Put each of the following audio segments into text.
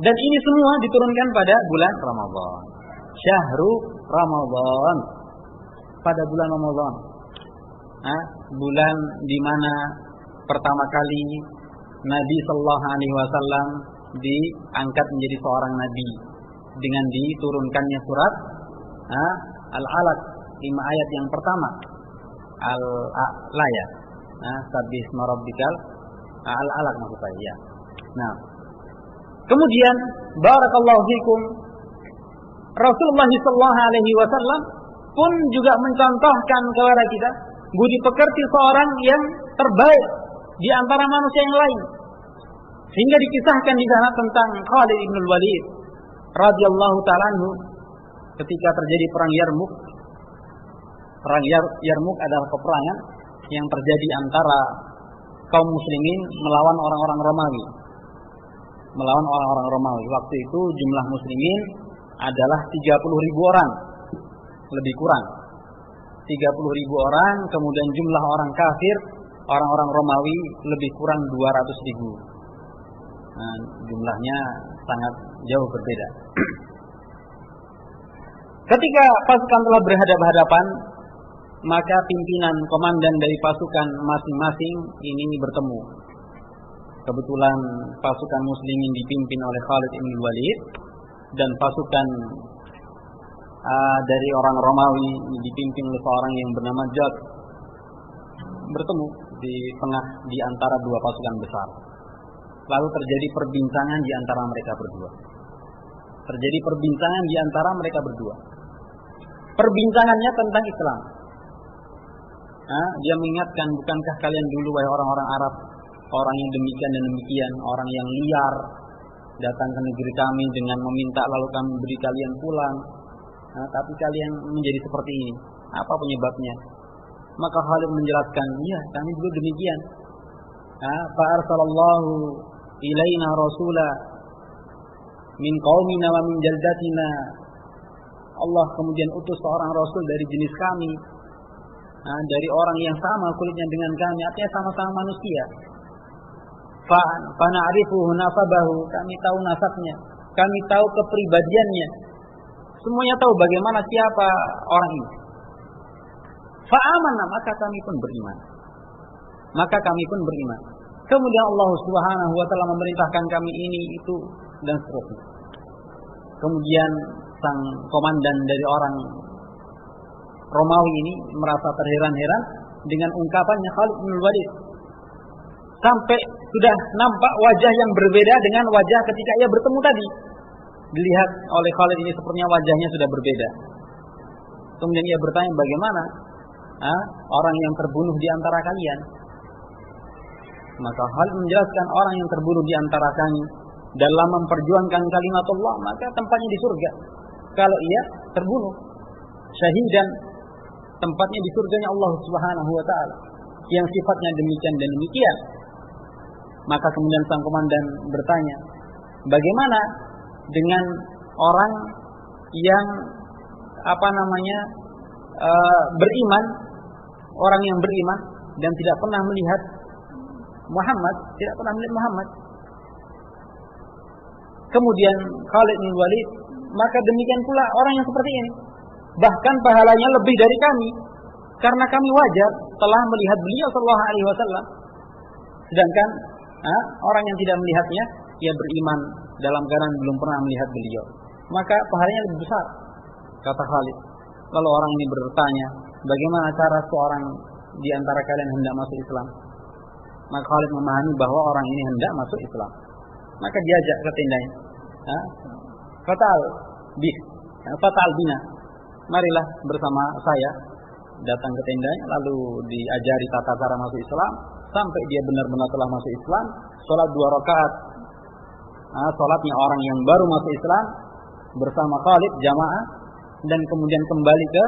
Dan ini semua diturunkan pada bulan Ramadan. Syahrul Ramadan, pada bulan Ramadan. Bulan di mana pertama kali Nabi Sallallahu Alaihi Wasallam diangkat menjadi seorang nabi dengan diturunkannya surat Al-Alaq, 5 ayat yang pertama. Al-A'la ya. Sabbihisma rabbikal Al-Alaq maksud saya ya. Nah, kemudian barakallahu fikum, Rasulullah sallallahu alaihi wasallam pun juga mencontohkan kepada kita budi pekerti seorang yang terbaik di antara manusia yang lain. Sehingga dikisahkan di sana tentang Khalid bin Walid radhiyallahu ta'ala anhu ketika terjadi perang Yarmuk. Perang Yarmuk adalah peperangan yang terjadi antara kaum muslimin melawan orang-orang Romawi. Melawan orang-orang Romawi. Waktu itu jumlah muslimin adalah 30.000 orang. Lebih kurang. 30.000 orang, kemudian jumlah orang kafir, orang-orang Romawi lebih kurang 200.000. Nah, jumlahnya sangat jauh berbeda. Ketika pasukan telah berhadapan-hadapan, maka pimpinan komandan dari pasukan masing-masing ini bertemu. Kebetulan pasukan muslimin dipimpin oleh Khalid bin Walid dan pasukan dari orang Romawi dipimpin oleh seorang yang bernama Jad, bertemu di antara dua pasukan besar. Lalu terjadi perbincangan di antara mereka berdua. Perbincangannya tentang Islam. Dia mengingatkan, bukankah kalian dulu wahai orang-orang Arab, orang yang demikian dan demikian, orang yang liar, datang ke negeri kami dengan meminta lalu kami beri kalian pulang. Tapi kalian menjadi seperti ini. Apa penyebabnya? Maka Khalid menjelaskan, ya kami dulu demikian. Fa arsalallahu ilaina rasula min qaumina wa min jaldatina. Allah kemudian utus seorang rasul dari jenis kami, dari orang yang sama kulitnya dengan kami, artinya sama-sama manusia. Fa na'rifuhu nasabahu, kami tahu nasabnya, kami tahu kepribadiannya, semuanya tahu bagaimana siapa orang ini. Fa amanna, maka kami pun beriman. Kemudian Allah Subhanahu wa taala memerintahkan kami ini itu dan seterusnya. Kemudian sang komandan dari orang Romawi ini merasa terheran-heran dengan ungkapannya Khalid bin Walid. Sampai sudah nampak wajah yang berbeda dengan wajah ketika ia bertemu tadi. Dilihat oleh Khalid ini sepertinya wajahnya sudah berbeda. Kemudian ia bertanya, bagaimana orang yang terbunuh di antara kalian? Maka Khalid menjelaskan, orang yang terbunuh di antara kami dalam memperjuangkan kalimat Allah, maka tempatnya di surga. Kalau ia terbunuh syahidan, tempatnya di surganya Allah Subhanahu wa taala yang sifatnya demikian dan demikian. Maka kemudian sang komandan bertanya, bagaimana dengan orang yang beriman, orang yang beriman dan tidak pernah melihat Muhammad. Kemudian Khalid bin Walid, maka demikian pula orang yang seperti ini, bahkan pahalanya lebih dari kami, karena kami wajar telah melihat beliau sallallahu alaihi wasallam. Sedangkan orang yang tidak melihatnya, ia beriman dalam keadaan belum pernah melihat beliau, maka pahalanya lebih besar, kata Khalid. Lalu orang ini bertanya, bagaimana cara seorang di antara kalian hendak masuk Islam? Maka Khalid memahami bahwa orang ini hendak masuk Islam. Maka diajak ke tendanya. Fatal bina. Marilah bersama saya datang ke tendanya, lalu diajari tata cara masuk Islam sampai dia benar-benar telah masuk Islam. Salat 2 rakaat. Salatnya orang yang baru masuk Islam bersama Khalid jamaah, dan kemudian kembali ke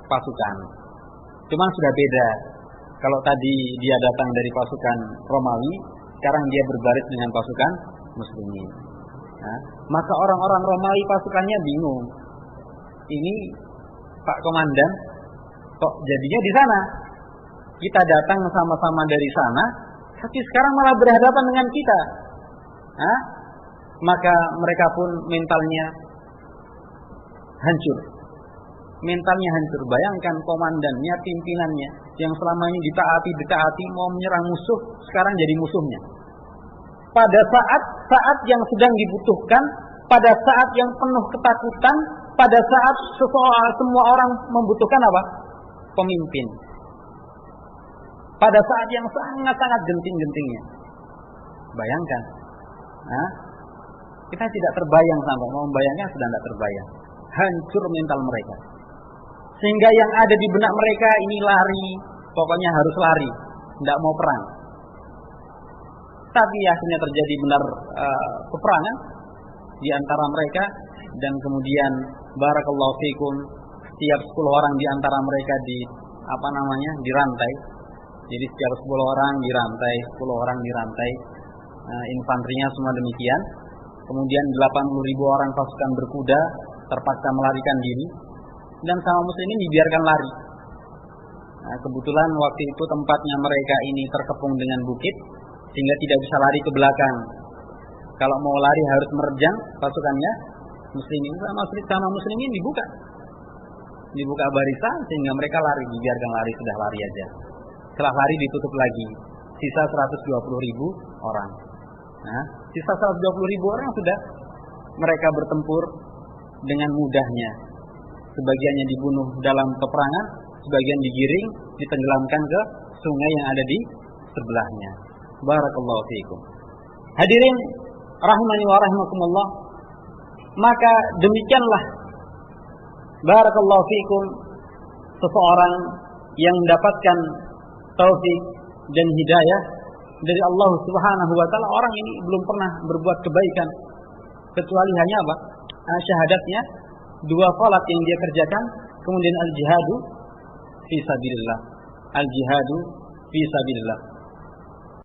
pasukan. Cuma sudah beda. Kalau tadi dia datang dari pasukan Romawi, sekarang dia berbaris dengan pasukan Muslimin. Maka orang-orang Romawi pasukannya bingung. Ini Pak Komandan, kok jadinya di sana? Kita datang sama-sama dari sana, tapi sekarang malah berhadapan dengan kita. maka mereka pun mentalnya hancur. Mentalnya hancur. Bayangkan komandannya, pimpinannya yang selama ini ditaati mau menyerang musuh, sekarang jadi musuhnya. Pada saat yang sedang dibutuhkan, pada saat yang penuh ketakutan, pada saat semua orang membutuhkan apa? Pemimpin. Pada saat yang sangat-sangat genting-gentingnya. Bayangkan. Nah, kita tidak terbayang sampai mau membayangnya sudah tidak terbayang. Hancur mental mereka. Sehingga yang ada di benak mereka ini lari, pokoknya harus lari, tidak mau perang. Tapi akhirnya terjadi benar peperangan di antara mereka, dan kemudian barakallahu fikum, setiap 10 orang di antara mereka dirantai. Jadi setiap 10 orang dirantai, 10 orang dirantai. Infanterinya semua demikian. Kemudian 80.000 orang pasukan berkuda terpaksa melarikan diri, dan sama muslimin dibiarkan lari. Kebetulan waktu itu tempatnya mereka ini terkepung dengan bukit, sehingga tidak bisa lari ke belakang. Kalau mau lari harus menerjang pasukannya muslimin, sama muslimin dibuka barisan sehingga mereka lari, dibiarkan lari, sudah lari aja. Setelah lari ditutup lagi, sisa 120.000 orang. Sisa 120.000 orang sudah mereka bertempur dengan mudahnya. Sebagiannya dibunuh dalam peperangan, sebagian digiring, ditenggelamkan ke sungai yang ada di sebelahnya. Barakallahu fiikum. Hadirin rahimani wa rahimakumullah. Maka demikianlah barakallahu fiikum seseorang yang mendapatkan taufik dan hidayah dari Allah Subhanahu wa taala. Orang ini belum pernah berbuat kebaikan kecuali hanya apa? Syahadatnya, 2 salat yang dia kerjakan, kemudian al-jihadu fi sabilillah. Al-jihadu fi sabilillah.